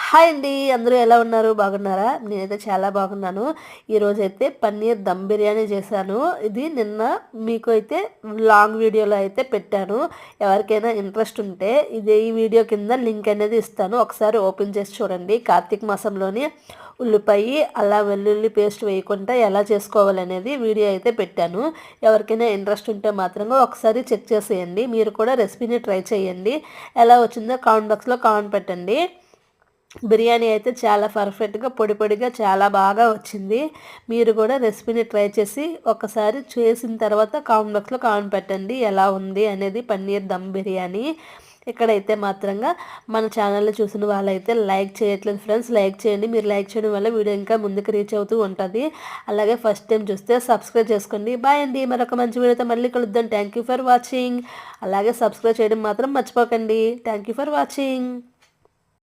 Hi అండి. అందరూ ఎలా ఉన్నారు? బాగున్నారా? నేనైతే చాలా బాగున్నాను. ఈరోజైతే పన్నీర్ దమ్ బిర్యానీ చేశాను. ఇది నిన్న మీకు అయితే లాంగ్ వీడియోలో అయితే పెట్టాను. ఎవరికైనా ఇంట్రెస్ట్ ఉంటే ఈ వీడియో కింద లింక్ అనేది ఇస్తాను. ఒకసారి ఓపెన్ చేసి చూడండి. కార్తీక మాసంలోని ఉల్లిపాయ అల్లం వెల్లుల్లి పేస్ట్ వేయకుండా ఎలా చేసుకోవాలనేది వీడియో అయితే పెట్టాను. ఎవరికైనా ఇంట్రెస్ట్ ఉంటే మాత్రమే ఒకసారి చెక్ చేసేయండి. మీరు కూడా రెసిపీని ట్రై చేయండి. ఎలా వచ్చిందో కామెంట్ బాక్స్లో కామెంట్ పెట్టండి. బిర్యానీ అయితే చాలా పర్ఫెక్ట్గా పొడి పొడిగా చాలా బాగా వచ్చింది. మీరు కూడా రెసిపీని ట్రై చేసి ఒకసారి చేసిన తర్వాత కామెంట్ బాక్స్లో కామెంట్ పెట్టండి ఎలా ఉంది అనేది పన్నీర్ దమ్ బిర్యానీ. ఇక్కడైతే మాత్రంగా మన ఛానల్ని చూసిన వాళ్ళైతే లైక్ చేయట్లేదు ఫ్రెండ్స్. లైక్ చేయండి. మీరు లైక్ చేయడం వల్ల వీడియో ఇంకా ముందుకు రీచ్ అవుతూ ఉంటుంది. అలాగే ఫస్ట్ టైం చూస్తే సబ్స్క్రైబ్ చేసుకోండి. బాయ్ అండి. మరొక మంచి వీడియోతో మళ్ళీ కలుద్దాం. Thank you for watching. అలాగే సబ్స్క్రైబ్ చేయడం మాత్రం మర్చిపోకండి. Thank you for watching.